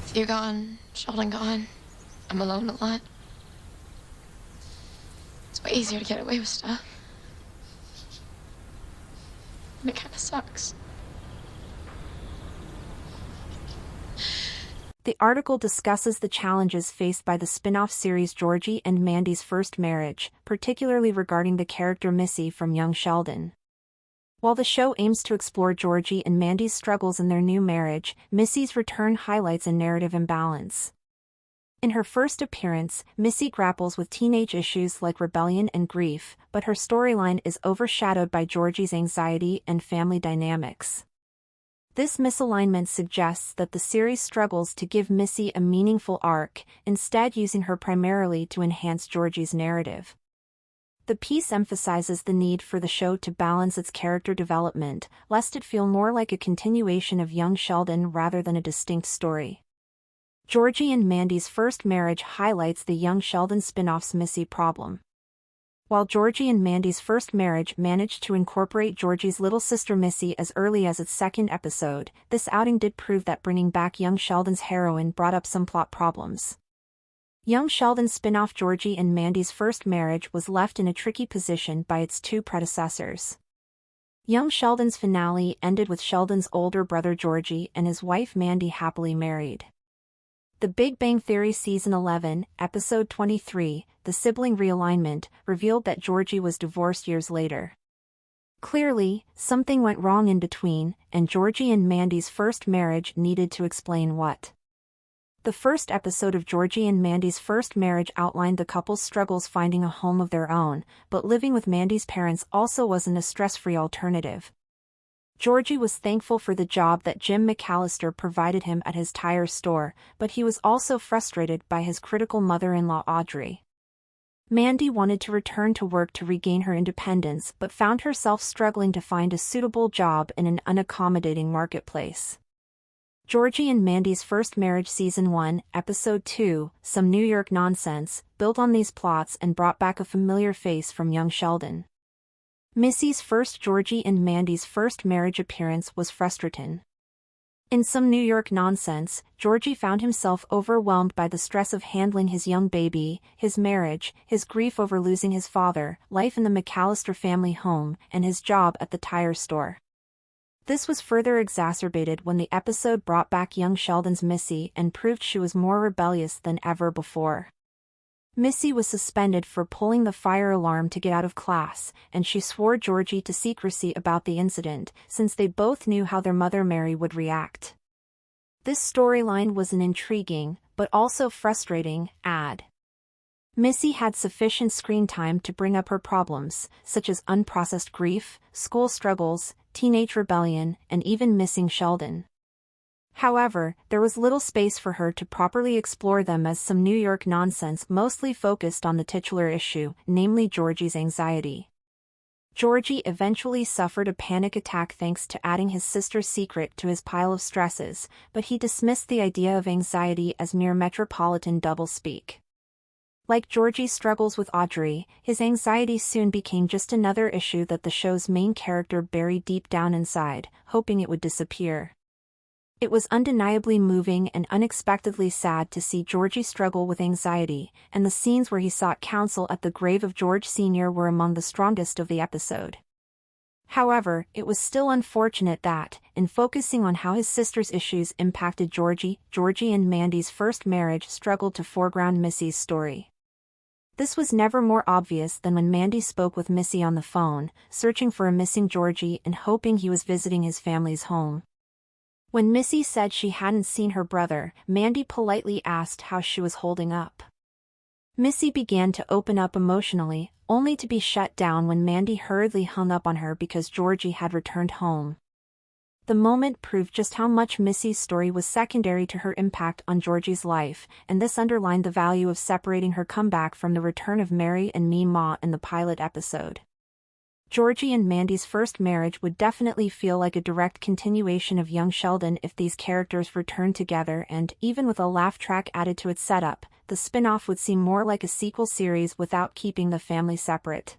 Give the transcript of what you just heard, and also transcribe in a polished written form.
With you gone, Sheldon gone, I'm alone a lot. It's way easier to get away with stuff. And it kind of sucks. The article discusses the challenges faced by the spin-off series Georgie and Mandy's first marriage, particularly regarding the character Missy from young Sheldon. While the show aims to explore Georgie and Mandy's struggles in their new marriage, Missy's return highlights a narrative imbalance. In her first appearance, Missy grapples with teenage issues like rebellion and grief, but her storyline is overshadowed by Georgie's anxiety and family dynamics. This misalignment suggests that the series struggles to give Missy a meaningful arc, instead using her primarily to enhance Georgie's narrative. The piece emphasizes the need for the show to balance its character development, lest it feel more like a continuation of young Sheldon rather than a distinct story. Georgie and Mandy's first marriage highlights the young Sheldon spin-off's Missy problem. While Georgie and Mandy's first marriage managed to incorporate Georgie's little sister Missy as early as its second episode, this outing did prove that bringing back young Sheldon's heroine brought up some plot problems. Young Sheldon's spin-off Georgie and Mandy's first marriage was left in a tricky position by its two predecessors. Young Sheldon's finale ended with Sheldon's older brother Georgie and his wife Mandy happily married. The Big Bang Theory Season 11, Episode 23, The Sibling Realignment, revealed that Georgie was divorced years later. Clearly, something went wrong in between, and Georgie and Mandy's first marriage needed to explain what. The first episode of Georgie and Mandy's first marriage outlined the couple's struggles finding a home of their own, but living with Mandy's parents also wasn't a stress-free alternative. Georgie was thankful for the job that Jim McAllister provided him at his tire store, but he was also frustrated by his critical mother-in-law Audrey. Mandy wanted to return to work to regain her independence but found herself struggling to find a suitable job in an unaccommodating marketplace. Georgie and Mandy's first marriage Season 1, Episode 2, Some New York Nonsense, built on these plots and brought back a familiar face from young Sheldon. Missy's first Georgie and Mandy's first marriage appearance was frustrating. In Some New York Nonsense, Georgie found himself overwhelmed by the stress of handling his young baby, his marriage, his grief over losing his father, life in the McAllister family home, and his job at the tire store. This was further exacerbated when the episode brought back young Sheldon's Missy and proved she was more rebellious than ever before. Missy was suspended for pulling the fire alarm to get out of class, and she swore Georgie to secrecy about the incident, since they both knew how their mother Mary would react. This storyline was an intriguing, but also frustrating, ad. Missy had sufficient screen time to bring up her problems, such as unprocessed grief, school struggles, teenage rebellion, and even missing Sheldon. However, there was little space for her to properly explore them as Some New York Nonsense mostly focused on the titular issue, namely Georgie's anxiety. Georgie eventually suffered a panic attack thanks to adding his sister's secret to his pile of stresses, but he dismissed the idea of anxiety as mere metropolitan doublespeak. Like Georgie's struggles with Audrey, his anxiety soon became just another issue that the show's main character buried deep down inside, hoping it would disappear. It was undeniably moving and unexpectedly sad to see Georgie struggle with anxiety, and the scenes where he sought counsel at the grave of George Sr. were among the strongest of the episode. However, it was still unfortunate that, in focusing on how his sister's issues impacted Georgie and Mandy's first marriage struggled to foreground Missy's story. This was never more obvious than when Mandy spoke with Missy on the phone, searching for a missing Georgie and hoping he was visiting his family's home. When Missy said she hadn't seen her brother, Mandy politely asked how she was holding up. Missy began to open up emotionally, only to be shut down when Mandy hurriedly hung up on her because Georgie had returned home. The moment proved just how much Missy's story was secondary to her impact on Georgie's life, and this underlined the value of separating her comeback from the return of Mary and Ma in the pilot episode. Georgie and Mandy's first marriage would definitely feel like a direct continuation of young Sheldon if these characters returned together, and, even with a laugh track added to its setup, the spin-off would seem more like a sequel series without keeping the family separate.